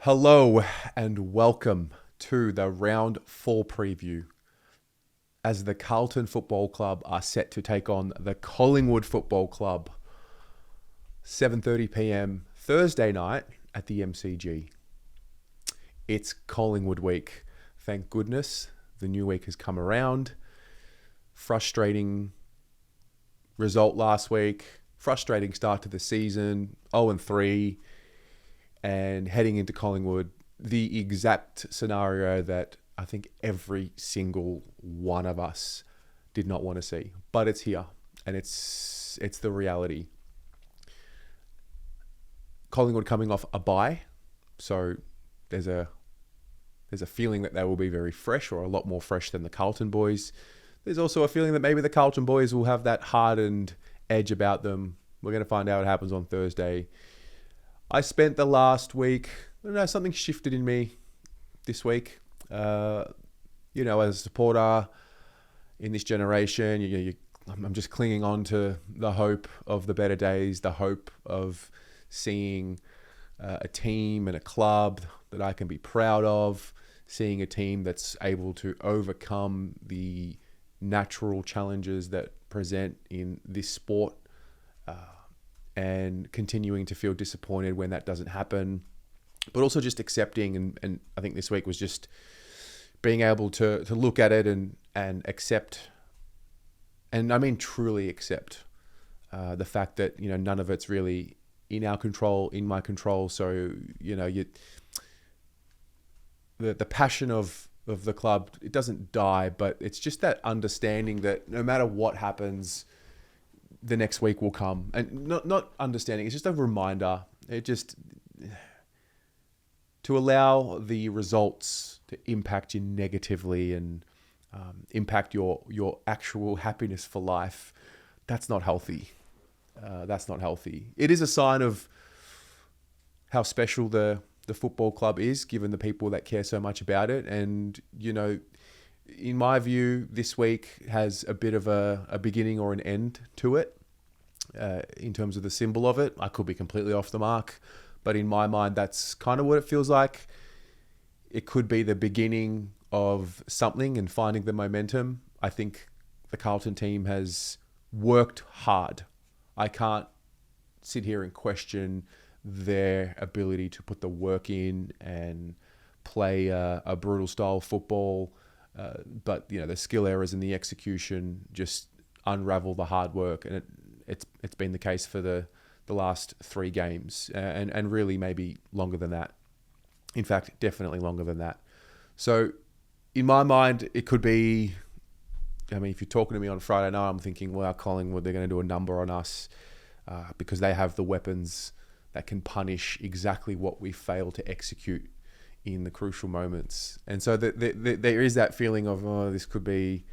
Hello and welcome to the round 4 preview as the Carlton Football Club are set to take on the Collingwood Football Club 7:30 p.m. Thursday night at the MCG. It's Collingwood week. Thank goodness the new week has come around. Frustrating result last week. Frustrating start to the season. 0-3. And heading into Collingwood, the exact scenario that I think every single one of us did not want to see. But it's here, and it's the reality. Collingwood coming off a bye, so there's a feeling that they will be very fresh, or a lot more fresh than the Carlton boys. There's also a feeling that maybe the Carlton boys will have that hardened edge about them. We're going to find out what happens on Thursday. I spent the last week, I don't know, something shifted in me this week. As a supporter in this generation, I'm just clinging on to the hope of the better days, the hope of seeing a team and a club that I can be proud of, seeing a team that's able to overcome the natural challenges that present in this sport. And continuing to feel disappointed when that doesn't happen, but also just accepting. And I think this week was just being able to look at it and accept, and I mean truly accept the fact that, none of it's really in our control, in my control. So, the passion of the club, it doesn't die, but it's just that understanding that no matter what happens, the next week will come. And not understanding, it's just a reminder. It just to allow the results to impact you negatively and impact your actual happiness for life. That's not healthy. That's not healthy. It is a sign of how special the football club is, given the people that care so much about it. And, in my view, this week has a bit of a beginning or an end to it in terms of the symbol of it. I could be completely off the mark, but in my mind, that's kind of what it feels like. It could be the beginning of something and finding the momentum. I think the Carlton team has worked hard. I can't sit here and question their ability to put the work in and play a brutal style football. But the skill errors in the execution just unravel the hard work, and it's been the case for the last 3 games, and really maybe longer than that. In fact, definitely longer than that. So, in my mind, it could be. I mean, if you're talking to me on Friday night, I'm thinking, well, Collingwood, they're going to do a number on us because they have the weapons that can punish exactly what we fail to execute in the crucial moments. And so there is that feeling of, this could be,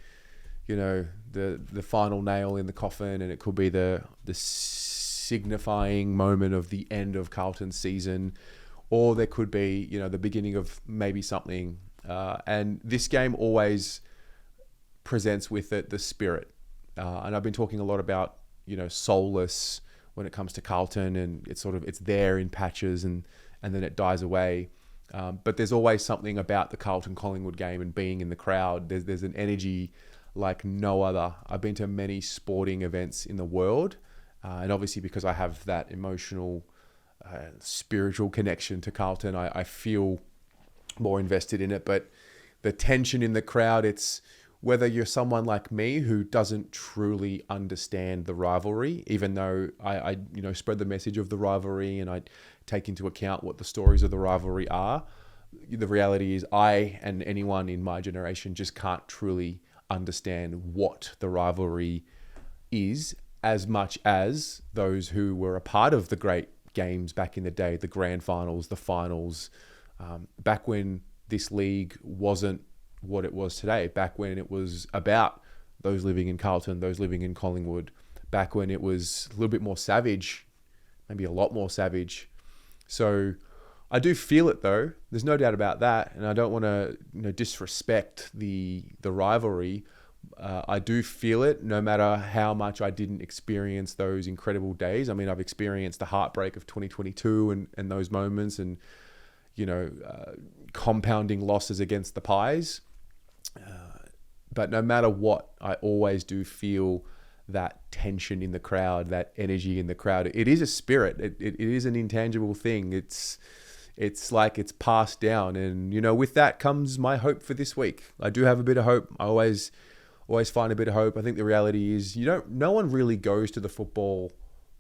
the final nail in the coffin, and it could be the signifying moment of the end of Carlton's season, or there could be, the beginning of maybe something. And this game always presents with it the spirit. And I've been talking a lot about, soulless when it comes to Carlton, and it's there in patches and then it dies away. But there's always something about the Carlton-Collingwood game and being in the crowd. There's an energy like no other. I've been to many sporting events in the world, and obviously because I have that emotional, spiritual connection to Carlton, I feel more invested in it. But the tension in the crowd, it's whether you're someone like me who doesn't truly understand the rivalry, even though I spread the message of the rivalry and I take into account what the stories of the rivalry are. The reality is I and anyone in my generation just can't truly understand what the rivalry is, as much as those who were a part of the great games back in the day, the grand finals, the finals, back when this league wasn't what it was today, back when it was about those living in Carlton, those living in Collingwood, back when it was a little bit more savage, maybe a lot more savage. So I do feel it though. There's no doubt about that. And I don't want to disrespect the rivalry. I do feel it no matter how much I didn't experience those incredible days. I mean, I've experienced the heartbreak of 2022 and those moments. And compounding losses against the Pies. But no matter what, I always do feel that tension in the crowd, that energy in the crowd. It is a spirit. It is an intangible thing. It's like it's passed down. And, with that comes my hope for this week. I do have a bit of hope. I always find a bit of hope. I think the reality is no one really goes to the football.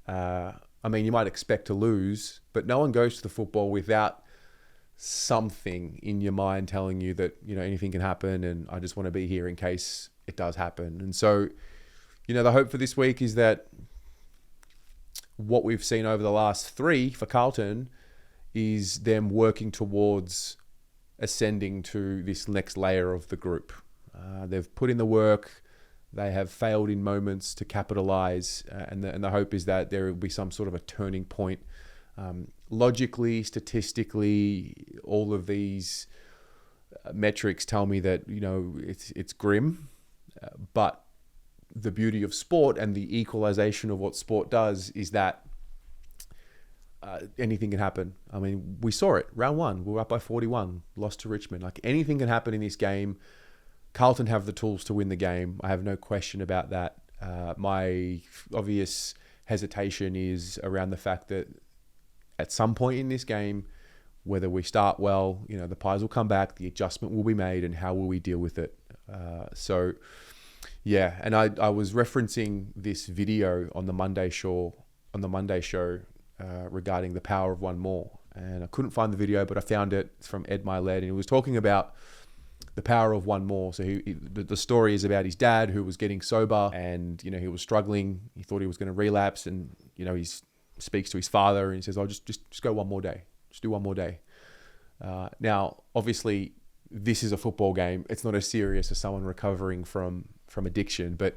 You might expect to lose, but no one goes to the football without something in your mind telling you that, anything can happen. And I just want to be here in case it does happen. And so, the hope for this week is that what we've seen over the last 3 for Carlton is them working towards ascending to this next layer of the group. They've put in the work. They have failed in moments to capitalize. And the hope is that there will be some sort of a turning point. Logically, statistically, all of these metrics tell me that, it's grim. But the beauty of sport and the equalization of what sport does is that anything can happen. We saw it. Round 1, we were up by 41, lost to Richmond. Like, anything can happen in this game. Carlton have the tools to win the game. I have no question about that. My obvious hesitation is around the fact that at some point in this game, whether we start well, the Pies will come back, the adjustment will be made, and how will we deal with it? Yeah, and I was referencing this video on the Monday show regarding the power of one more, and I couldn't find the video, but I found it. It's from Ed Milet, and he was talking about the power of one more. So the story is about his dad who was getting sober, and he was struggling. He thought he was going to relapse, and he speaks to his father and he says, "Oh, just go one more day. Just do one more day." Now, obviously, this is a football game. It's not as serious as someone recovering from addiction, but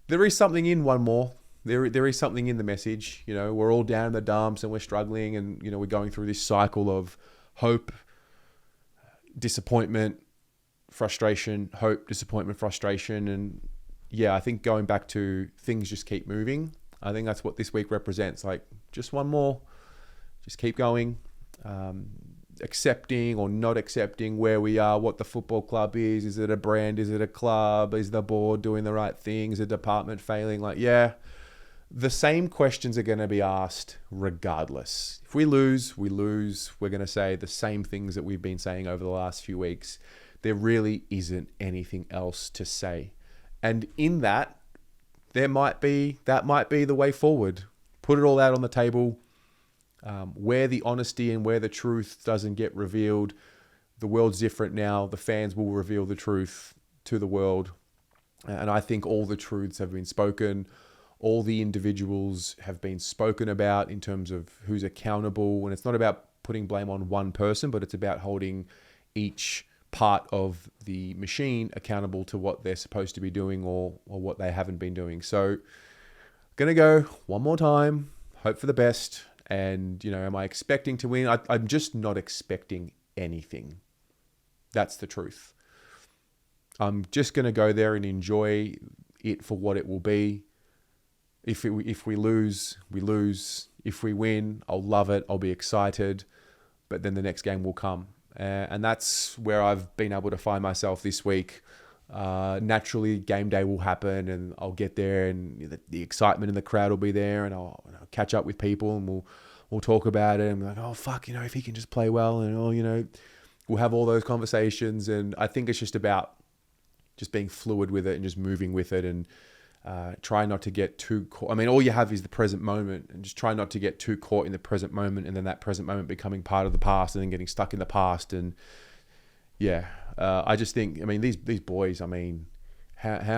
there is something in one more. There is something in the message. We're all down in the dumps and we're struggling, and we're going through this cycle of hope, disappointment, frustration, hope, disappointment, frustration. And yeah, I think going back to things just keep moving. I think that's what this week represents. Like, just one more, just keep going. Accepting or not accepting where we are, what the football club is. Is it a brand? Is it a club? Is the board doing the right thing? Is the department failing? The same questions are going to be asked regardless. If we lose, we lose. We're going to say the same things that we've been saying over the last few weeks. There really isn't anything else to say. And in that, that might be the way forward. Put it all out on the table. Where the honesty and where the truth doesn't get revealed, the world's different now. The fans will reveal the truth to the world. And I think all the truths have been spoken. All the individuals have been spoken about in terms of who's accountable. And it's not about putting blame on one person, but it's about holding each part of the machine accountable to what they're supposed to be doing or what they haven't been doing. So, gonna go one more time, hope for the best. And, am I expecting to win? I'm just not expecting anything. That's the truth. I'm just going to go there and enjoy it for what it will be. If we lose, we lose. If we win, I'll love it. I'll be excited. But then the next game will come. And that's where I've been able to find myself this week. Naturally, game day will happen and I'll get there, and the excitement in the crowd will be there, and I'll catch up with people and we'll talk about it and be like, oh, fuck, if he can just play well, and we'll have all those conversations. And I think it's just about just being fluid with it and just moving with it, and try not to get too caught. All you have is the present moment, and just try not to get too caught in the present moment, and then that present moment becoming part of the past and then getting stuck in the past. And yeah, I just think, these boys, how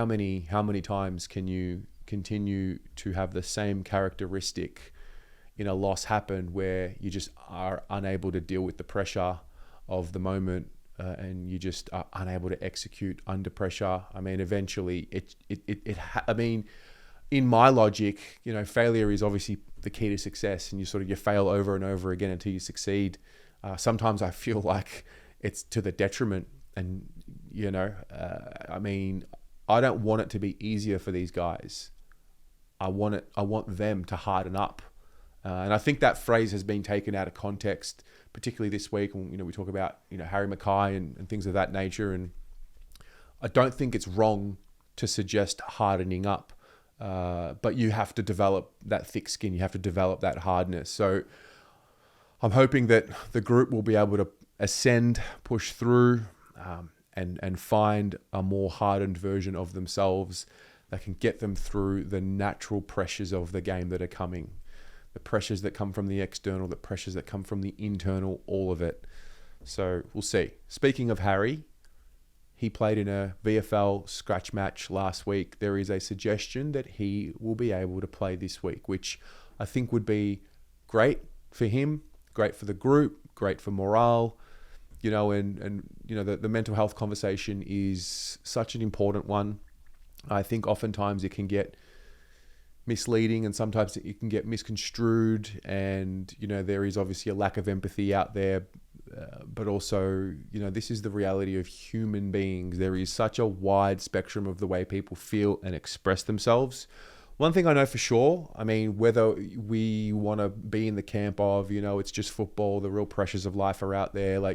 many times can you continue to have the same characteristic in a loss happen where you just are unable to deal with the pressure of the moment, and you just are unable to execute under pressure? Eventually in my logic, failure is obviously the key to success, and you fail over and over again until you succeed. Sometimes I feel like it's to the detriment, and I don't want it to be easier for these guys. I want them to harden up And I think that phrase has been taken out of context, particularly this week. And, we talk about, Harry Mackay and things of that nature. And I don't think it's wrong to suggest hardening up. But you have to develop that thick skin. You have to develop that hardness. So I'm hoping that the group will be able to ascend, push through, and find a more hardened version of themselves that can get them through the natural pressures of the game that are coming. The pressures that come from the external, the pressures that come from the internal, all of it. So we'll see. Speaking of Harry, he played in a VFL scratch match last week. There is a suggestion that he will be able to play this week, which I think would be great for him, great for the group, great for morale. The mental health conversation is such an important one. I think oftentimes it can get misleading and sometimes it can get misconstrued, and there is obviously a lack of empathy out there, but also this is the reality of human beings. There is such a wide spectrum of the way people feel and express themselves. One thing I know for sure, whether we want to be in the camp of it's just football, the real pressures of life are out there, I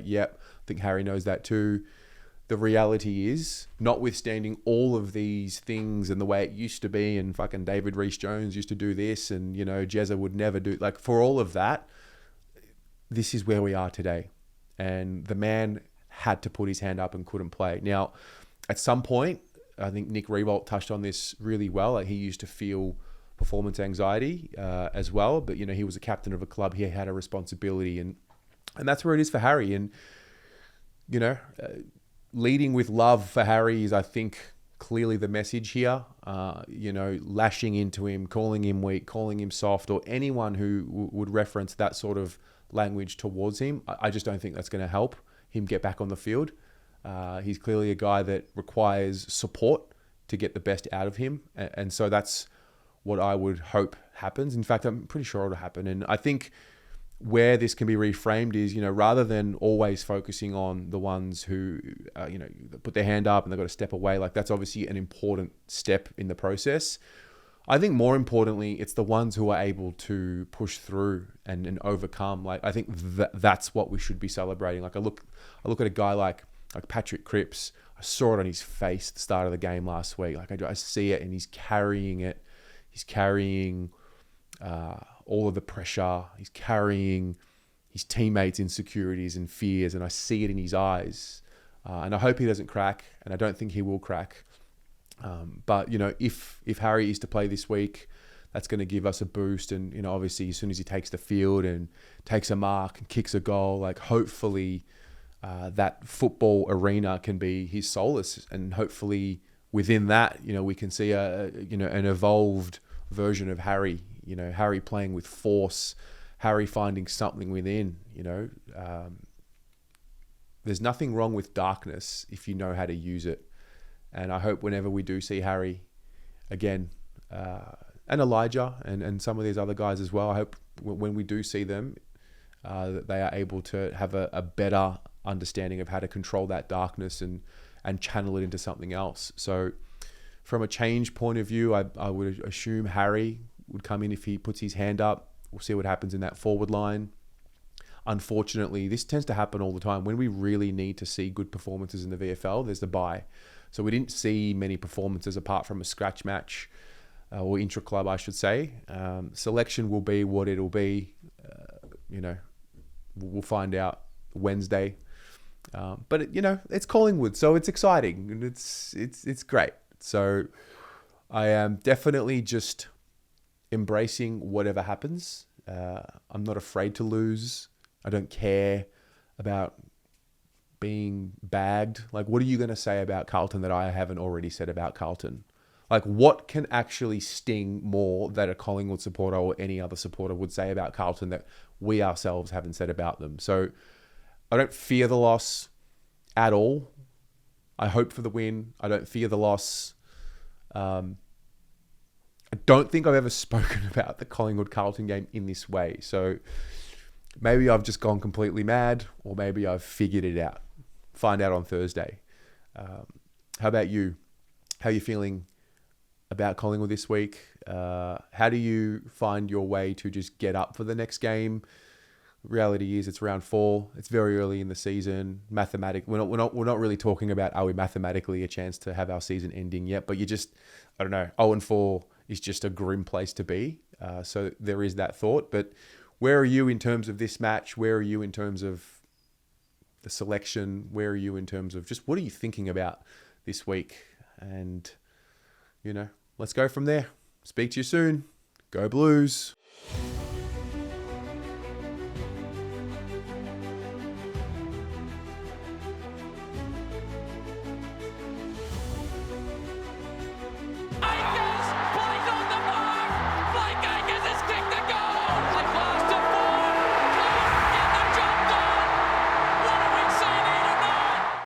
think Harry knows that too. The reality is, notwithstanding all of these things and the way it used to be, and fucking David Rees-Jones used to do this, and, Jezza would never do, for all of that, this is where we are today. And the man had to put his hand up and couldn't play. Now, at some point, I think Nick Riewoldt touched on this really well. He used to feel performance anxiety as well, but, he was a captain of a club. He had a responsibility, and that's where it is for Harry. And, leading with love for Harry is, I think, clearly the message here. Lashing into him, calling him weak, calling him soft, or anyone who would reference that sort of language towards him, I just don't think that's going to help him get back on the field. He's clearly a guy that requires support to get the best out of him. And so that's what I would hope happens. In fact, I'm pretty sure it'll happen. And I think where this can be reframed is, rather than always focusing on the ones who, put their hand up and they've got to step away, that's obviously an important step in the process. I think more importantly, it's the ones who are able to push through and overcome. I think that's what we should be celebrating. I look at a guy like Patrick Cripps. I saw it on his face at the start of the game last week. I see it, and he's carrying it. He's carrying all of the pressure. He's carrying his teammates' insecurities and fears, and I see it in his eyes. And I hope he doesn't crack, and I don't think he will crack. But if Harry is to play this week, that's going to give us a boost. And obviously, as soon as he takes the field and takes a mark and kicks a goal, hopefully that football arena can be his solace, and hopefully within that, we can see an evolved version of Harry. Harry playing with force, Harry finding something within. There's nothing wrong with darkness if you know how to use it. And I hope whenever we do see Harry again, and Elijah and some of these other guys as well, I hope when we do see them, that they are able to have a better understanding of how to control that darkness and channel it into something else. So from a change point of view, I would assume Harry would come in if he puts his hand up. We'll see what happens in that forward line. Unfortunately, this tends to happen all the time. When we really need to see good performances in the VFL, there's the bye. So we didn't see many performances apart from a scratch match, or intra-club, I should say. Selection will be what it'll be. We'll find out Wednesday. But it's Collingwood, so it's exciting and it's great. So I am definitely just embracing whatever happens. I'm not afraid to lose. I don't care about being bagged. What are you going to say about Carlton that I haven't already said about Carlton? What can actually sting more that a Collingwood supporter or any other supporter would say about Carlton that we ourselves haven't said about them? So I don't fear the loss at all. I hope for the win. I don't fear the loss. I don't think I've ever spoken about the Collingwood-Carlton game in this way. So maybe I've just gone completely mad, or maybe I've figured it out. Find out on Thursday. How about you? How are you feeling about Collingwood this week? How do you find your way to just get up for the next game? Reality is it's round 4. It's very early in the season. We're not really talking about are we mathematically a chance to have our season ending yet, but you just, I don't know, 0-4 is just a grim place to be. So there is that thought. But where are you in terms of this match? Where are you in terms of the selection? Where are you in terms of just what are you thinking about this week? And, let's go from there. Speak to you soon. Go Blues.